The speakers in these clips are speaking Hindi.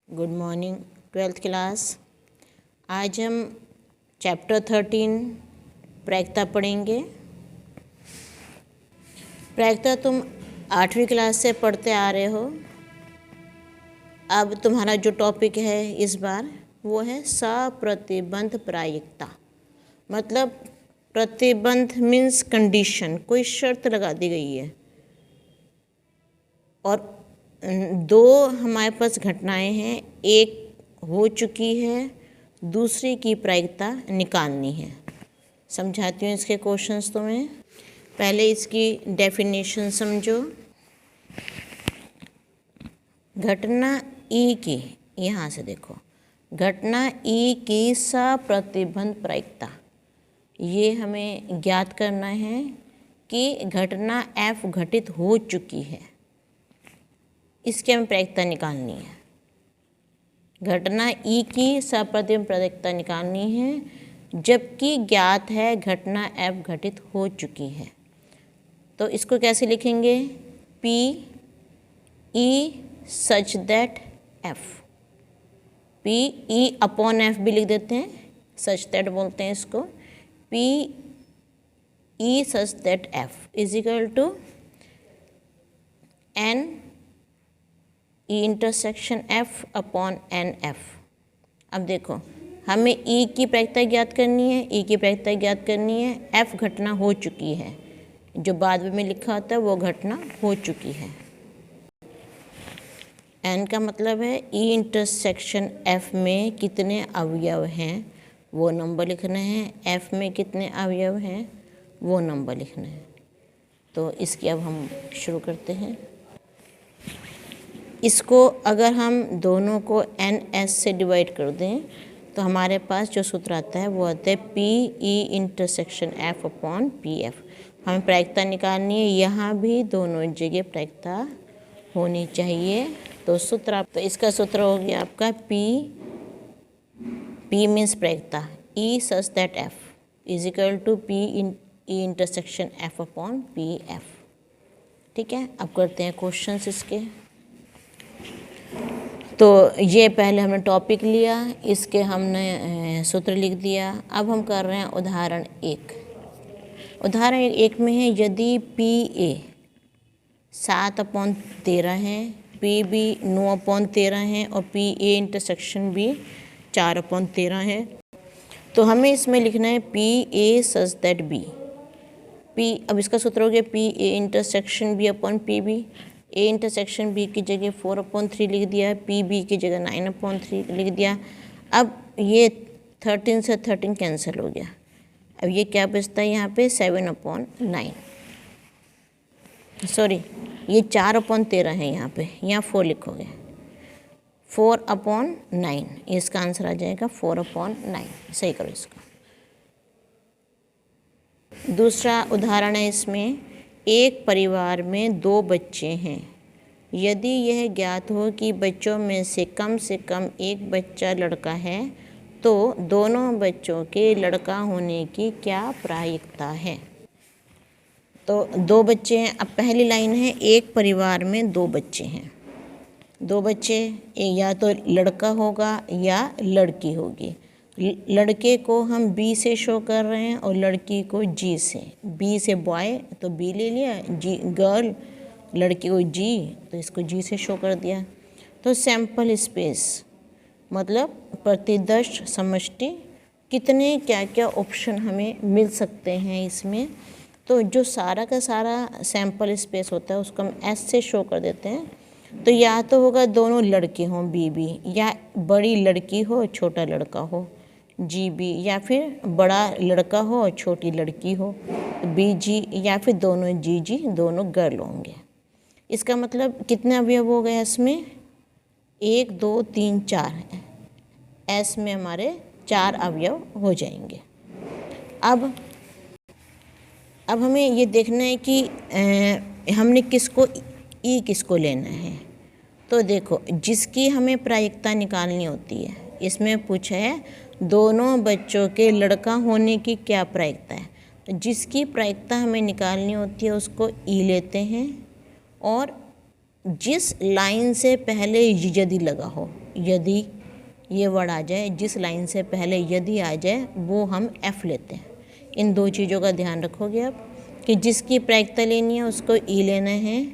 Good morning 12th class. आज हम चैप्टर 13 प्रायिकता पढ़ेंगे। प्रायिकता तुम 8वीं क्लास से पढ़ते आ रहे हो। अब तुम्हारा जो टॉपिक है इस बार वो है सप्रतिबंध प्रायिकता। मतलब प्रतिबंध मीन्स कंडीशन, कोई शर्त लगा दी गई है और दो हमारे पास घटनाएं हैं, एक हो चुकी है, दूसरी की प्रायिकता निकालनी है। समझाती हूँ इसके क्वेश्चंस तुम्हें। पहले इसकी डेफिनेशन समझो। घटना ई की, यहाँ से देखो, घटना ई की सप्रतिबंध प्रायिकता, ये हमें ज्ञात करना है कि घटना एफ घटित हो चुकी है, इसकी हमें प्रायिकता निकालनी है। घटना ई की सप्रतिबंध प्रायिकता निकालनी है जबकि ज्ञात है घटना एफ घटित हो चुकी है। तो इसको कैसे लिखेंगे? P E such that F, P E upon F भी लिख देते हैं, सच दैट बोलते हैं इसको। P E such that F is equal to N E intersection F upon N F. अब देखो, हमें ई की प्रायिकता ज्ञात करनी है, ई की प्रायिकता ज्ञात करनी है। एफ घटना हो चुकी है, जो बाद में लिखा होता है वो घटना हो चुकी है। एन का मतलब है ई इंटरसेक्शन एफ में कितने अवयव हैं वो नंबर लिखना है, एफ में कितने अवयव हैं वो नंबर लिखना है। तो इसकी अब हम शुरू करते हैं। इसको अगर हम दोनों को एन एस से डिवाइड कर दें तो हमारे पास जो सूत्र आता है वो आता है P E intersection F upon P F. हमें प्रायिकता निकालनी है, यहाँ भी दोनों जगह प्रायिकता होनी चाहिए। तो सूत्र तो इसका सूत्र हो गया आपका पी मीन्स प्रायिकता, E such that F is equal to P E intersection F upon P F. ठीक है, अब करते हैं क्वेश्चंस इसके। तो ये पहले हमने टॉपिक लिया, इसके हमने सूत्र लिख दिया। अब हम कर रहे हैं उदाहरण एक। उदाहरण एक में है यदि पी ए 7/13 है, पी बी 9/13 है और पी ए इंटरसेक्शन भी 4/13 है, तो हमें इसमें लिखना है P A such that B. P, अब इसका सूत्र हो गया P A intersection B upon P B. A intersection B की जगह 4/3 लिख दिया, पी बी की जगह 9/3 लिख दिया। अब ये 13 से 13 कैंसिल हो गया। अब ये क्या बचता है यहाँ पे 7/9, सॉरी ये 4/13 है, यहाँ पे यहाँ 4 लिखोगे, 4/9, इसका आंसर आ जाएगा 4/9। सही करो इसको। दूसरा उदाहरण है, इसमें एक परिवार में 2 बच्चे हैं। यदि यह ज्ञात हो कि बच्चों में से कम एक बच्चा लड़का है तो दोनों बच्चों के लड़का होने की क्या प्रायिकता है? तो 2 बच्चे हैं। अब पहली लाइन है एक परिवार में 2 बच्चे हैं। 2 बच्चे, या तो लड़का होगा या लड़की होगी। लड़के को हम बी से शो कर रहे हैं और लड़की को जी से। बी से बॉय तो बी ले लिया, जी गर्ल, लड़की को जी तो इसको जी से शो कर दिया। तो सैंपल स्पेस मतलब प्रतिदर्श समष्टि, कितने क्या क्या ऑप्शन हमें मिल सकते हैं इसमें। तो जो सारा का सारा सैंपल स्पेस होता है उसको हम एस से शो कर देते हैं। तो या तो होगा दोनों लड़के हों बी बी, या बड़ी लड़की हो छोटा लड़का हो जी बी, या फिर बड़ा लड़का हो और छोटी लड़की हो बी जी, या फिर दोनों जी जी, दोनों गर्ल होंगे। इसका मतलब कितने अवयव हो गए इसमें? 1 2 3 4, एस में हमारे 4 अवयव हो जाएंगे। अब हमें ये देखना है कि हमने किसको लेना है। तो देखो, जिसकी हमें प्रायिकता निकालनी होती है, इसमें पूछा है दोनों बच्चों के लड़का होने की क्या प्रायिकता है। तो जिसकी प्रायिकता हमें निकालनी होती है उसको ई लेते हैं और जिस लाइन से पहले यदि लगा हो, यदि ये वर्ड आ जाए, जिस लाइन से पहले यदि आ जाए वो हम एफ लेते हैं। इन दो चीज़ों का ध्यान रखोगे आप कि जिसकी प्रायिकता लेनी है उसको ई लेना है,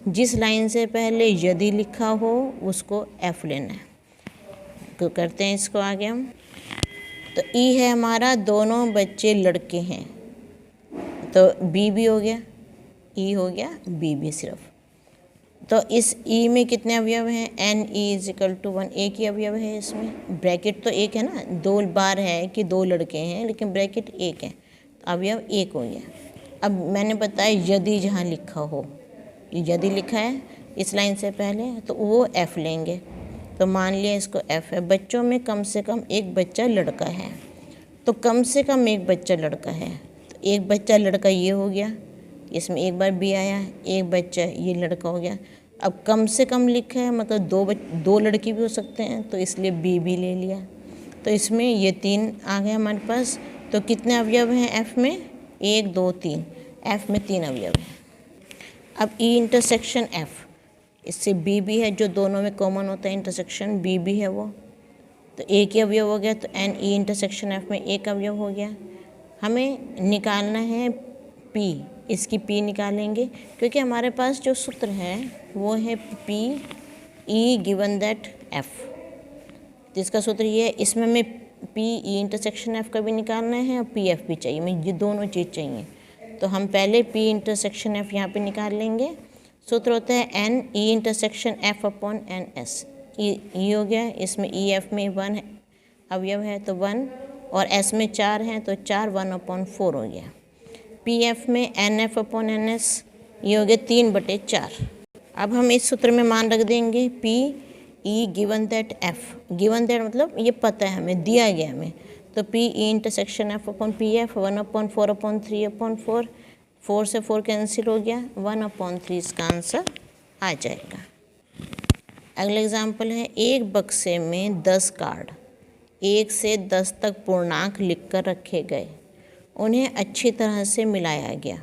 जिस लाइन से पहले यदि लिखा हो उसको एफ लेना है। तो करते हैं इसको आगे हम। तो ई है हमारा दोनों बच्चे लड़के हैं, तो बी भी हो गया, ई हो गया, बी भी सिर्फ। तो इस ई में कितने अवयव हैं? N E is equal to 1, एक ही अवयव है इसमें। ब्रैकेट तो एक है ना, 2 बार है कि 2 लड़के हैं, लेकिन ब्रैकेट एक है, अवयव एक हो गया। अब मैंने बताया यदि जहाँ लिखा हो, यदि लिखा है इस लाइन से पहले तो वो एफ लेंगे। तो मान लिया इसको एफ है। बच्चों में कम से कम एक बच्चा लड़का है, तो कम से कम एक बच्चा लड़का है, तो एक बच्चा लड़का ये हो गया, इसमें एक बार बी आया, एक बच्चा ये लड़का हो गया। अब कम से कम लिखा है मतलब दो लड़की भी हो सकते हैं, तो इसलिए बी ले लिया। तो इसमें ये 3 आ गए हमारे पास। तो कितने अवयव हैं एफ़ में? 1 2 3, एफ़ में 3 अवयव हैं। अब ई इंटरसेक्शन एफ़, इससे बी भी है, जो दोनों में कॉमन होता है इंटरसेक्शन, बी भी है वो, तो एक ही अवयव हो गया। तो एन ई इंटरसेक्शन एफ़ में एक अवयव हो गया। हमें निकालना है पी, इसकी पी निकालेंगे क्योंकि हमारे पास जो सूत्र है वो है P E given that F. जिसका सूत्र ये है, इसमें हमें पी ई इंटरसेक्शन एफ का भी निकालना है और पी एफ भी चाहिए, हमें ये दोनों चीज़ चाहिए। तो हम पहले पी इंटरसेक्शन एफ यहाँ पे निकाल लेंगे। सूत्र होता है n E intersection F upon N S. E हो गया, इसमें ई एफ में 1 अवयव है तो 1, और एस में 4 हैं तो 4, 1/4 हो गया। पी एफ में N F upon N S, ये हो गया 3/4। अब हम इस सूत्र में मान रख देंगे P E given that F. Given that मतलब ये पता है हमें, दिया गया हमें, तो P E intersection F upon P F 1/4/3/4, 4 से 4 कैंसिल हो गया, 1/3 इसका आंसर आ जाएगा। अगला एग्जाम्पल है, एक बक्से में 10 कार्ड 1 से 10 तक पूर्णांक लिखकर रखे गए, उन्हें अच्छी तरह से मिलाया गया।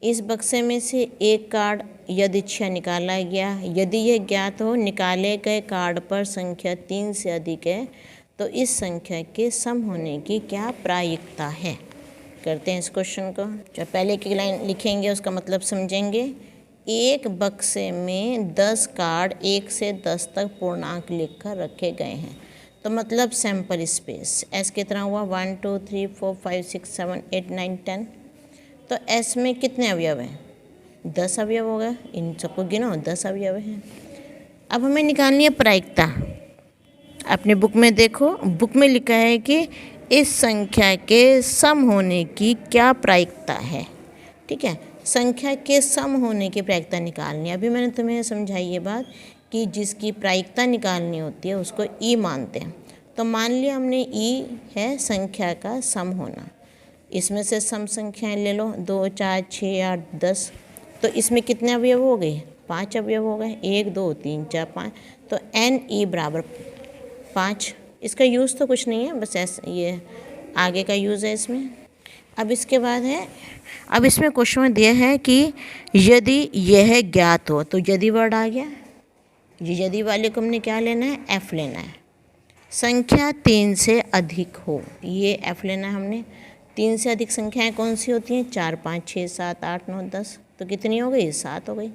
इस बक्से में से एक कार्ड यदृच्छा निकाला गया। यदि यह ज्ञात हो निकाले गए कार्ड पर संख्या 3 से अधिक है तो इस संख्या के सम होने की क्या प्रायिकता है। करते हैं इस क्वेश्चन को। जो पहले की लाइन लिखेंगे उसका मतलब समझेंगे। एक बक्से में 10 कार्ड 1 से 10 तक पूर्णांक लिखकर रखे गए हैं, तो मतलब सैंपल स्पेस एस कितना हुआ 1 2 3 4 5 6 7 8 9 10। तो एस में कितने अवयव हैं? 10 अवयव हो गए, इन सबको गिनो 10 अवयव हैं। अब हमें निकालनी है प्रायिकता। अपने बुक में देखो, बुक में लिखा है कि इस संख्या के सम होने की क्या प्रायिकता है। ठीक है, संख्या के सम होने की प्रायिकता निकालनी है। अभी मैंने तुम्हें समझाई ये बात कि जिसकी प्रायिकता निकालनी होती है उसको ई मानते हैं। तो मान लिया हमने ई है संख्या का सम होना, इसमें से सम संख्याएं ले लो 2 4 6 8 10। तो इसमें कितने अवयव हो गए? 5 अवयव हो गए, 1 2 3 4 5। तो एन ई बराबर 5। इसका यूज़ तो कुछ नहीं है, बस ऐसे ये आगे का यूज़ है इसमें। अब इसके बाद है, अब इसमें क्वेश्चन में दिया है कि यदि यह ज्ञात हो, तो यदि वर्ड आ गया। यदि वाले को हमने क्या लेना है? एफ लेना है। संख्या 3 से अधिक हो, ये एफ लेना है हमने। 3 से अधिक संख्याएं कौन सी होती हैं? 4 5 6 7 8 9 10। तो कितनी हो गई? 7 हो गई।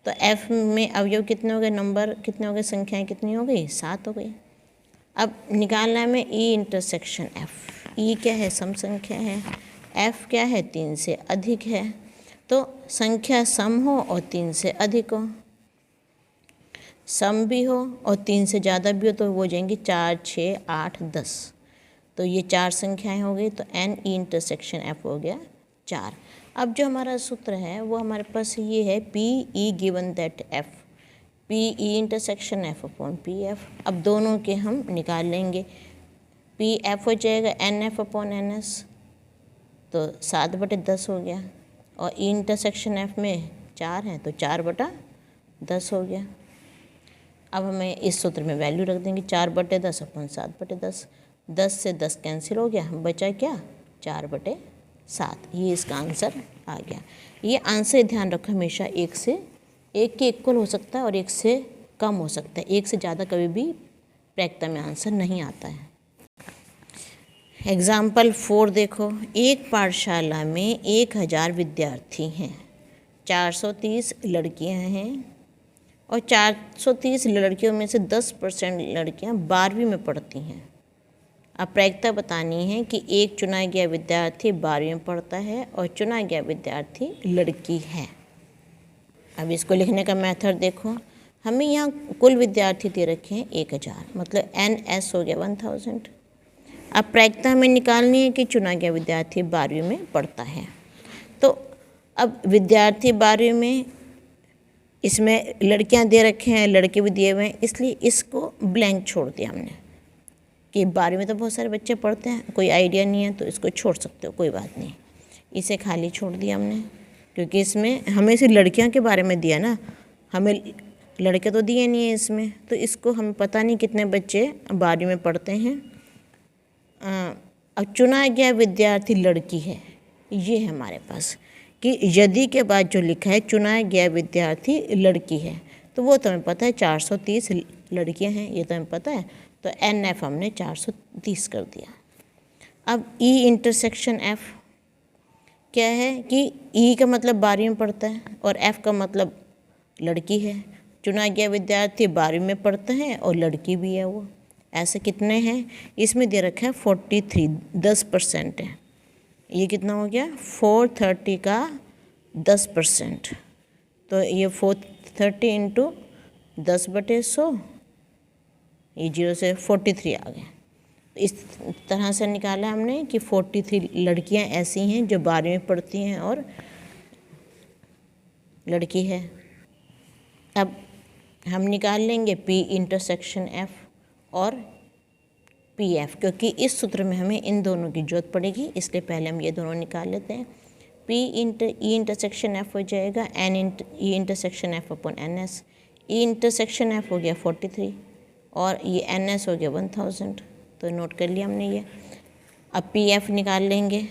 तो एफ में अवयव कितने हो गए? नंबर कितने हो गए? संख्याएं कितनी हो गई? 7 हो गई। अब निकालना है हमें ई इंटरसेक्शन एफ। ई क्या है? सम संख्या है। एफ क्या है? 3 से अधिक है। तो संख्या सम हो और 3 से अधिक हो, सम भी हो और 3 से ज़्यादा भी हो, तो वो जाएंगे 4 6 8 10। तो ये 4 संख्याएं हो गई। तो एन ई इंटरसेक्शन एफ हो गया 4। अब जो हमारा सूत्र है वो हमारे पास ये है P E given that F, P E intersection F upon P F. अब दोनों के हम निकाल लेंगे। पी एफ हो जाएगा N F upon N S, तो 7/10 हो गया। और ई इंटरसेक्शन एफ में 4 हैं तो 4/10 हो गया। अब हमें इस सूत्र में वैल्यू रख देंगे 4/10 अपॉन 7/10। 10 से 10 कैंसिल हो गया, बचा क्या? 4/7। ये इसका आंसर आ गया। ये आंसर ध्यान रखो हमेशा 1 से एक के इक्वल हो सकता है और एक से कम हो सकता है, एक से ज़्यादा कभी भी प्रायिकता में आंसर नहीं आता है। एग्जाम्पल 4 देखो, एक पाठशाला में 1000 विद्यार्थी हैं, 430 लड़कियां हैं और 430 लड़कियों में से 10% लड़कियां 12वीं में पढ़ती हैं। अब प्रायिकता बतानी है कि एक चुना गया विद्यार्थी 12वीं में पढ़ता है और चुना गया विद्यार्थी लड़की है। अब इसको लिखने का मेथड देखो, हमें यहाँ कुल विद्यार्थी दे रखे हैं 1000, मतलब NS हो गया 1000। अब प्रायिकता हमें निकालनी है कि चुना गया विद्यार्थी 12वीं में पढ़ता है। तो अब विद्यार्थी 12वीं में, इसमें लड़कियां दे रखे हैं, लड़के भी दिए हुए हैं, इसलिए इसको ब्लैंक छोड़ दिया हमने कि 12वीं में तो बहुत सारे बच्चे पढ़ते हैं, कोई आइडिया नहीं है तो इसको छोड़ सकते हो, कोई बात नहीं। इसे खाली छोड़ दिया हमने, क्योंकि इसमें हमें सिर्फ लड़कियों के बारे में दिया ना, हमें लड़के तो दिए नहीं है इसमें, तो इसको हमें पता नहीं कितने बच्चे 12वीं में पढ़ते हैं। अब चुना गया विद्यार्थी लड़की है, ये है हमारे पास कि यदि के बाद जो लिखा है चुना गया विद्यार्थी लड़की है, तो वो तो हमें पता है 430 लड़कियां हैं, ये तो हमें पता है, तो NF हमने 430 कर दिया। अब E इंटरसेक्शन F क्या है कि E का मतलब 12वीं में पढ़ता है और F का मतलब लड़की है। चुना गया विद्यार्थी 12वीं में पढ़ता है और लड़की भी है वो। ऐसे कितने हैं, इसमें दे रखा है 43, 10% है। ये कितना हो गया, 430 का 10%, तो ये 430 इंटू 10/100, ये 0 से 43 आ गया। इस तरह से निकाला हमने कि 43 लड़कियां ऐसी हैं जो 12वीं में पढ़ती हैं और लड़की है। अब हम निकाल लेंगे P इंटरसेक्शन F और PF, क्योंकि इस सूत्र में हमें इन दोनों की जरूरत पड़ेगी, इसलिए पहले हम ये दोनों निकाल लेते हैं। P E इंटरसेक्शन F हो जाएगा E intersection F upon NS। E intersection F हो गया 43 और ये NS हो गया 1000, तो नोट कर लिया हमने ये। अब PF निकाल लेंगे,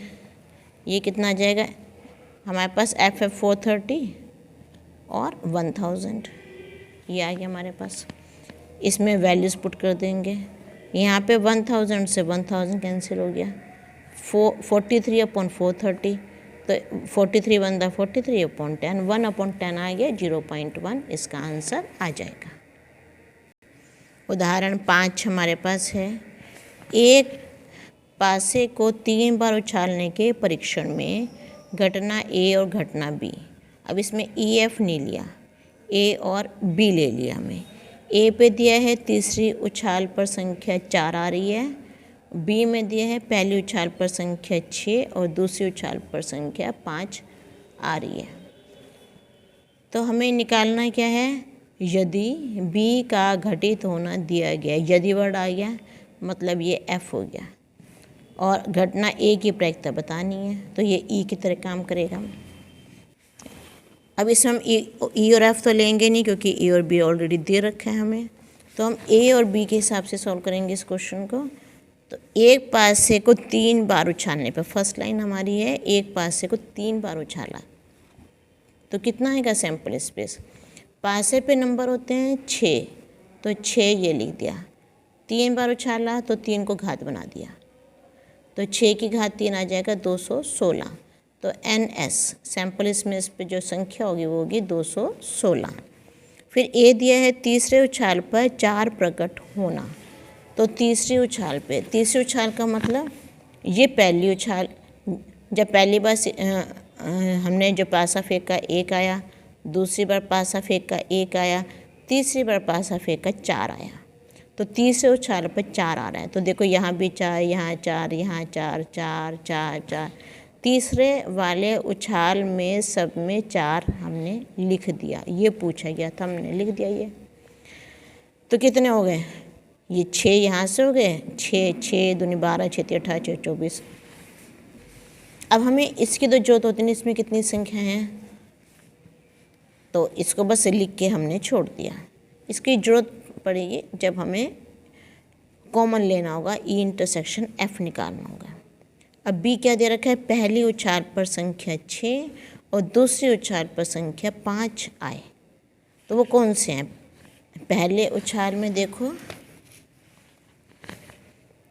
ये कितना आ जाएगा, हमारे पास F 430 और 1000, ये आ गया हमारे पास। इसमें वैल्यूज़ पुट कर देंगे, यहाँ पे 1000 से 1000 कैंसिल हो गया, 43 अपॉन 430, तो 43 बनता 43 अपॉन 10, 1 अपॉन 10 आ गया 0.1, इसका आंसर आ जाएगा। उदाहरण 5 हमारे पास है, एक पासे को 3 बार उछालने के परीक्षण में घटना A और घटना B, अब इसमें EF नहीं लिया, A और B ले लिया हमें। A पे दिया है तीसरी उछाल पर संख्या 4 आ रही है, B में दिया है पहली उछाल पर संख्या 6 और दूसरी उछाल पर संख्या 5 आ रही है। तो हमें निकालना क्या है, यदि B का घटित होना दिया गया, यदि वर्ड आ गया मतलब ये F हो गया, और घटना A की प्रायिकता बतानी है, तो ये E की तरह काम करेगा। अब इसमें हम E और F तो लेंगे नहीं, क्योंकि E और B ऑलरेडी दे रखा है हमें, तो हम A और B के हिसाब से सॉल्व करेंगे इस क्वेश्चन को। तो एक पासे को 3 बार उछालने पर, फर्स्ट लाइन हमारी है एक पासे को 3 बार उछाला, तो कितना आएगा सैंपल स्पेस। पासे पे नंबर होते हैं 6, तो 6 ये लिख दिया, 3 बार उछाला तो 3 को घात बना दिया, तो 6 की घात 3 आ जाएगा 216, तो NS सैंपल इसमें इस पे जो संख्या होगी वो होगी 216। फिर A दिया है तीसरे उछाल पर 4 प्रकट होना, तो तीसरी उछाल पे, तीसरी उछाल का मतलब ये पहली उछाल, जब पहली बार हमने जो पासा फेंका 1 आया, दूसरी बार पासा फेंका 1 आया, तीसरी बार पासा फेंका 4 आया, तो तीसरे उछाल पर 4 आ रहा है। तो देखो यहाँ भी 4, यहाँ 4, यहाँ 4, 4, 4, 4, तीसरे वाले उछाल में सब में 4 हमने लिख दिया, ये पूछा गया था हमने लिख दिया ये। तो कितने हो गए, ये 6 यहाँ से हो गए, 6 6 दूनी 12, 6 3 18, 6 24। अब हमें इसकी तो जरूरत होती नहीं, इसमें कितनी संख्या हैं, तो इसको बस लिख के हमने छोड़ दिया। इसकी ज़रूरत पड़ेगी जब हमें कॉमन लेना होगा, E इंटरसेक्शन F निकालना होगा। अब B क्या दे रखा है, पहली उछाल पर संख्या 6 और दूसरी उछाल पर संख्या 5 आए, तो वो कौन से हैं? पहले उछाल में देखो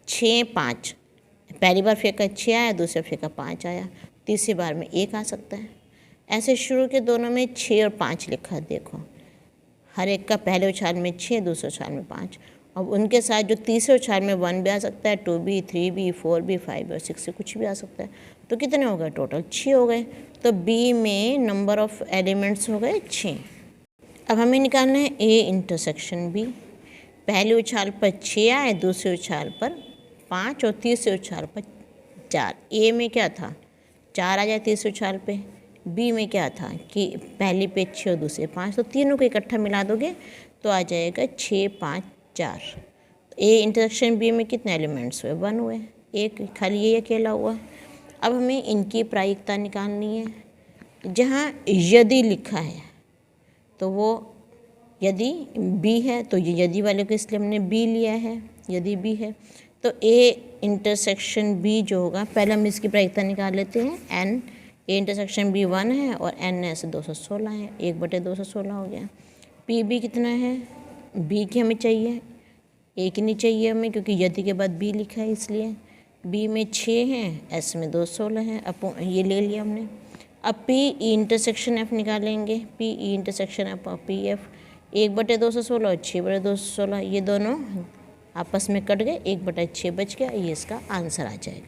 6 5, पहली बार फेंका 6 आया, दूसरे फेंका 5 आया, तीसरी बार में 1 आ सकता है। ऐसे शुरू के दोनों में 6 और 5 लिखा, देखो हर एक का पहले उछाल में 6, दूसरे उछाल में 5। अब उनके साथ जो तीसरे उछाल में 1 भी आ सकता है, 2 भी, 3 भी, 4 भी, 5 और 6 से कुछ भी आ सकता है। तो कितने हो गए टोटल? 6 हो गए। तो बी में नंबर ऑफ एलिमेंट्स हो गए 6। अब हमें निकालना है ए इंटरसेक्शन बी। पहले उछाल पर 6 आए, दूसरे उछाल पर 5 और तीसरे उछाल पर 4। ए में क्या था? 4 आ जाए तीसरे उछाल पे। बी में क्या था कि पहली पे 6 और दूसरे 5, तो तीनों को इकट्ठा मिला दोगे तो आ जाएगा 6 5 4। ए इंटरसेक्शन बी में कितने एलिमेंट्स हुए? 1 हुए, एक खाली ये अकेला हुआ। अब हमें इनकी प्रायिकता निकालनी है। जहाँ यदि लिखा है तो वो यदि बी है, तो ये यदि वाले को इसलिए हमने बी लिया है, यदि बी है। तो ए इंटरसेक्शन बी जो होगा, पहले हम इसकी प्रायिकता निकाल लेते हैं। एन, ए इंटरसेक्शन बी 1 है और एन ऐसे 216 है, 1/216 हो गया। पी बी कितना है? बी की हमें चाहिए, ए की नहीं चाहिए हमें, क्योंकि यदि के बाद बी लिखा है इसलिए। बी में 6 हैं, एस में 216 है, अब ये ले लिया हमने। अब पी ई इंटरसेक्शन एफ निकालेंगे। पी ई इंटरसेक्शन एफ और पी एफ 1/216 और 6/216, ये दोनों आपस में कट गए, 1/6 बच गया। ये इसका आंसर आ जाएगा।